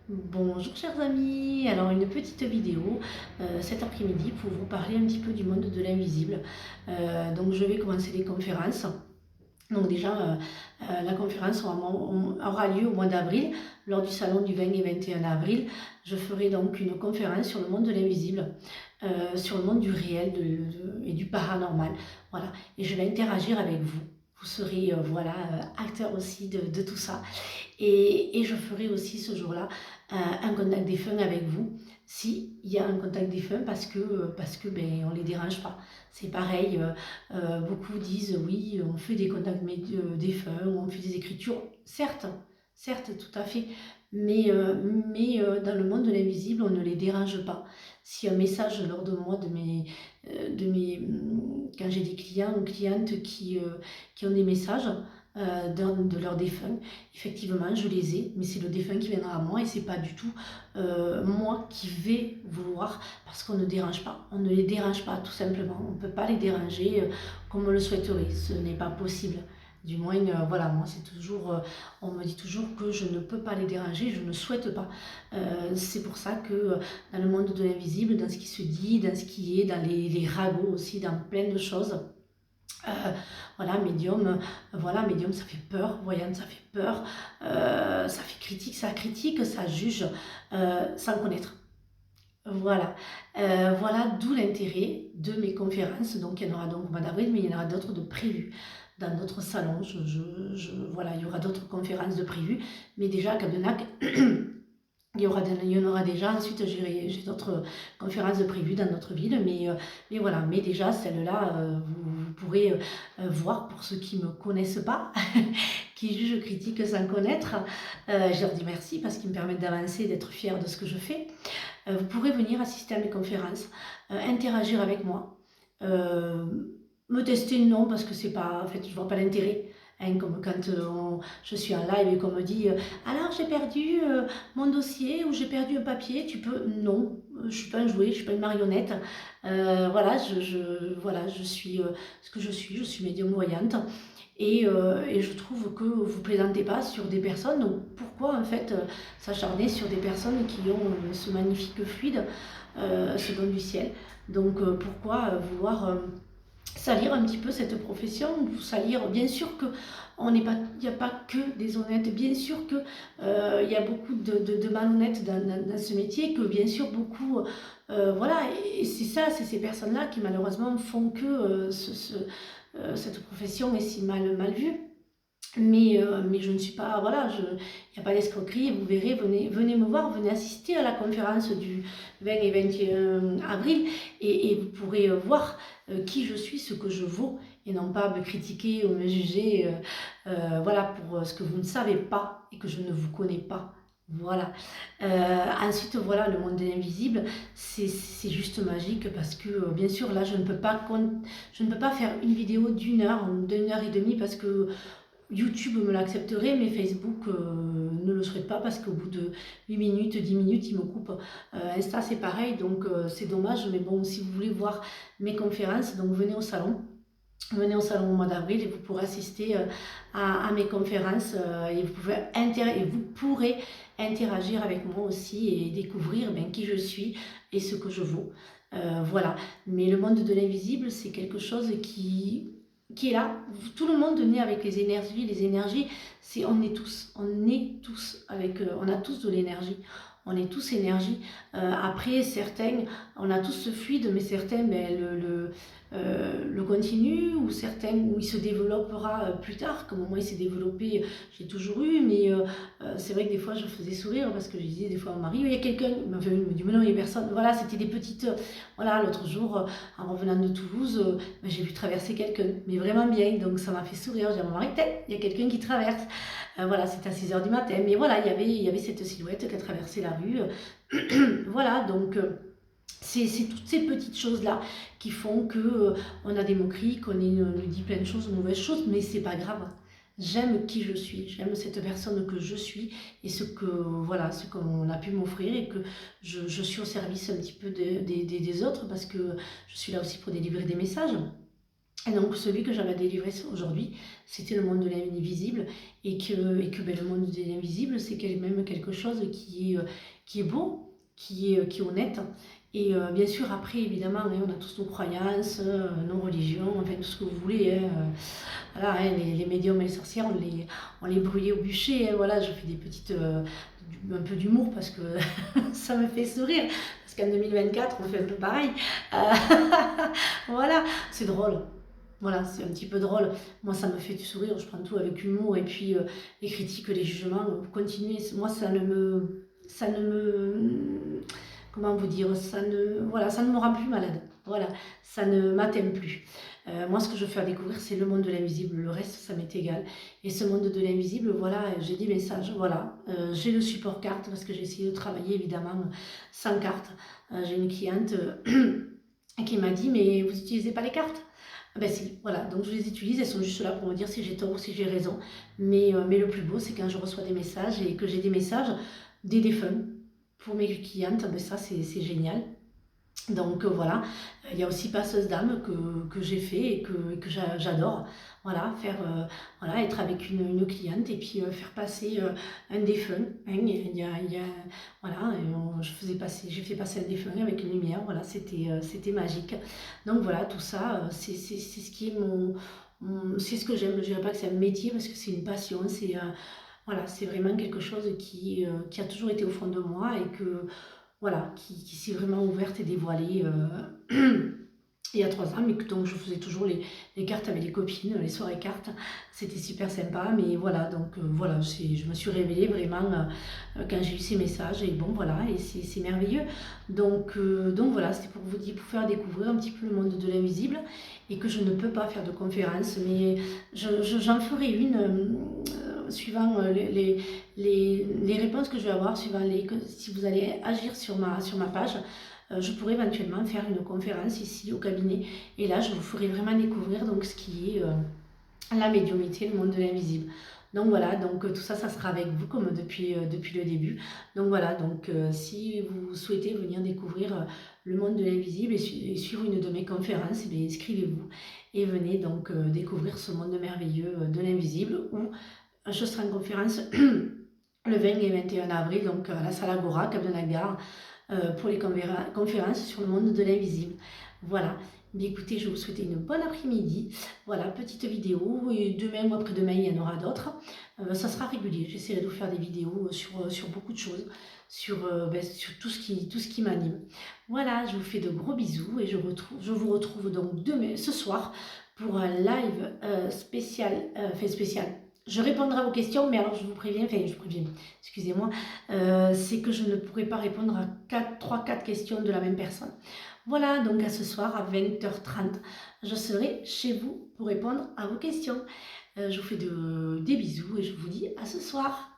Bonjour chers amis, alors une petite vidéo cet après-midi pour vous parler un petit peu du monde de l'invisible. Donc je vais commencer les conférences. Donc déjà, la conférence aura lieu au mois d'avril, lors du salon du 20 et 21 avril. Je ferai donc une conférence sur le monde de l'invisible, sur le monde du réel et du paranormal. Voilà, et je vais interagir avec vous. Vous serez voilà, acteur aussi de tout ça. Et je ferai aussi ce jour-là un contact défunt avec vous, s'il y a un contact défunt, parce que ben, on ne les dérange pas. C'est pareil, beaucoup disent oui, on fait des contacts défunts, on fait des écritures, certes, certes, tout à fait, mais dans le monde de l'invisible, on ne les dérange pas. Si un message lors de moi, quand j'ai des clients ou clientes qui ont des messages, de leurs défunts. Effectivement, je les ai, mais c'est le défunt qui viendra à moi et c'est pas du tout moi qui vais vouloir, parce qu'on ne dérange pas. On ne les dérange pas, tout simplement. On ne peut pas les déranger comme on le souhaiterait. Ce n'est pas possible. Du moins, voilà, moi, c'est toujours, on me dit toujours que je ne peux pas les déranger, je ne souhaite pas. C'est pour ça que dans le monde de l'invisible, dans ce qui se dit, dans ce qui est, dans les ragots aussi, dans plein de choses, euh, voilà, médium, ça fait peur, voyante, ça fait peur, ça fait critique, ça juge, sans connaître. Voilà, voilà d'où l'intérêt de mes conférences. Donc il y en aura donc au mois d'avril, mais il y en aura d'autres de prévues dans d'autres salons. Voilà, il y aura d'autres conférences de prévues, mais déjà à Capdenac, il y en aura déjà. Ensuite, j'ai d'autres conférences de prévues dans notre ville. Mais voilà, mais déjà, celle-là, vous pourrez voir pour ceux qui ne me connaissent pas, qui jugent, critiquent sans connaître. Je leur dis merci parce qu'ils me permettent d'avancer, d'être fière de ce que je fais. Vous pourrez venir assister à mes conférences, interagir avec moi. Euh, Me tester, non, parce que c'est pas, en fait, je vois pas l'intérêt. Hein, comme quand je suis en live et qu'on me dit alors j'ai perdu mon dossier ou j'ai perdu un papier, tu peux. Non, je suis pas un jouet, je suis pas une marionnette. Voilà, voilà, je suis ce que je suis médium voyante. Et je trouve que vous plaisantez pas sur des personnes, donc pourquoi en fait s'acharner sur des personnes qui ont ce magnifique fluide, ce don du ciel. Donc pourquoi vouloir salir un petit peu cette profession, ou salir, bien sûr que il n'y a pas que des honnêtes, bien sûr que il y a beaucoup de malhonnêtes dans ce métier, que bien sûr beaucoup, voilà, et c'est ça, c'est ces personnes-là qui malheureusement font que cette profession est si mal vue. Mais je ne suis pas, voilà, il n'y a pas d'escroquerie, vous verrez, venez me voir, venez assister à la conférence du 20 et 21 avril et vous pourrez voir qui je suis, ce que je vaux, et non pas me critiquer ou me juger, voilà, pour ce que vous ne savez pas et que je ne vous connais pas. Voilà. Ensuite, voilà, le monde de l'invisible, c'est juste magique parce que, bien sûr, là, je ne peux pas faire une vidéo d'une heure et demie parce que YouTube me l'accepterait, mais Facebook ne le souhaite pas parce qu'au bout de 8 minutes, 10 minutes, il me coupe. Insta, c'est pareil, donc c'est dommage. Mais bon, si vous voulez voir mes conférences, donc venez au salon. Venez au salon au mois d'avril et vous pourrez assister à mes conférences et vous pourrez interagir avec moi aussi et découvrir qui je suis et ce que je vaux. Voilà. Mais le monde de l'invisible, c'est quelque chose qui est là. Tout le monde naît avec les énergies. Les énergies, on est tous avec, on a tous de l'énergie. On est tous énergie. Après, certains, on a tous ce fluide, mais certains, le continue, ou certains où il se développera plus tard, comme moi il s'est développé, j'ai toujours eu, mais c'est vrai que des fois je faisais sourire parce que je disais des fois à mon mari, il y a quelqu'un, il me dit mais non, il n'y a personne, voilà, c'était des petites, voilà, l'autre jour, en revenant de Toulouse, j'ai vu traverser quelqu'un, mais vraiment bien, donc ça m'a fait sourire, j'ai dit à mon mari, il y a quelqu'un qui traverse, voilà, c'était à 6 h du matin, mais voilà, il y avait cette silhouette qui a traversé la rue, voilà, donc c'est toutes ces petites choses-là qui font que on a des moqueries, qu'on nous dit plein de choses, de mauvaises choses, mais c'est pas grave. J'aime qui je suis, j'aime cette personne que je suis et ce qu'on a pu m'offrir et que je suis au service un petit peu des autres parce que je suis là aussi pour délivrer des messages. Et donc celui que j'avais délivré aujourd'hui, c'était le monde de l'invisible, et que le monde de l'invisible, c'est quand même quelque chose qui est beau, qui est honnête. Et bien sûr, après, évidemment, hein, on a tous nos croyances, nos religions, enfin tout ce que vous voulez. Hein, voilà, hein, les médiums et les sorcières, on les brûlait au bûcher. Hein, voilà, je fais des petites, un peu d'humour parce que ça me fait sourire. Parce qu'en 2024, on fait un peu pareil. Euh, voilà, c'est drôle. Voilà, c'est un petit peu drôle. Moi, ça me fait du sourire, je prends tout avec humour. Et puis, les critiques, les jugements, continuez. Moi, ça ne me, comment vous dire, voilà, ça ne me rend plus malade. Voilà, ça ne m'atteint plus. Moi, ce que je veux faire découvrir, c'est le monde de l'invisible. Le reste, ça m'est égal. Et ce monde de l'invisible, voilà, j'ai des messages. Voilà, j'ai le support carte parce que j'ai essayé de travailler, évidemment, sans carte. J'ai une cliente qui m'a dit, mais vous n'utilisez pas les cartes? Ah ben si, voilà, donc je les utilise, elles sont juste là pour me dire si j'ai tort ou si j'ai raison. Mais le plus beau, c'est quand je reçois des messages et que j'ai des messages des défunts pour mes clientes, ben ça c'est génial. Donc voilà, il y a aussi Passeuse d'âme que j'ai fait et que j'adore. Voilà, voilà, être avec une cliente et puis faire passer un défunt. Hein, voilà, j'ai fait passer un défunt avec une lumière. Voilà, c'était magique. Donc voilà, tout ça, c'est ce qui est c'est ce que j'aime. Je dirais pas que c'est un métier parce que c'est une passion. Voilà, c'est vraiment quelque chose qui a toujours été au fond de moi et que voilà, qui s'est vraiment ouverte et dévoilée il y a 3 ans, mais donc je faisais toujours les cartes avec les copines, les soirées cartes, c'était super sympa, mais voilà, donc voilà, je me suis révélée vraiment quand j'ai eu ces messages, et bon voilà, et c'est merveilleux, donc voilà, c'était pour pour faire découvrir un petit peu le monde de l'invisible, et que je ne peux pas faire de conférence, mais j'en ferai une suivant les réponses que je vais avoir, suivant si vous allez agir sur ma page, je pourrais éventuellement faire une conférence ici au cabinet. Et là, je vous ferai vraiment découvrir donc, ce qui est la médiumnité, le monde de l'invisible. Donc voilà, donc tout ça, ça sera avec vous comme depuis le début. Donc voilà, donc si vous souhaitez venir découvrir le monde de l'invisible et suivre une de mes conférences, eh bien, inscrivez-vous et venez donc découvrir ce monde merveilleux de l'invisible où je serai en conférence le 20 et 21 avril, donc à la salle Agora, Cap de Nagar, pour les conférences sur le monde de l'invisible. Voilà. Mais écoutez, je vous souhaite une bonne après-midi. Voilà, petite vidéo. Et demain ou après-demain, il y en aura d'autres. Ça sera régulier. J'essaierai de vous faire des vidéos sur beaucoup de choses, sur tout ce qui m'anime. Voilà, je vous fais de gros bisous et je vous retrouve donc demain, ce soir, pour un live spécial, spécial. Je répondrai à vos questions, mais alors je vous préviens, excusez-moi, c'est que je ne pourrai pas répondre à 3-4 questions de la même personne. Voilà, donc à ce soir à 20h30, je serai chez vous pour répondre à vos questions. Je vous fais des bisous et je vous dis à ce soir.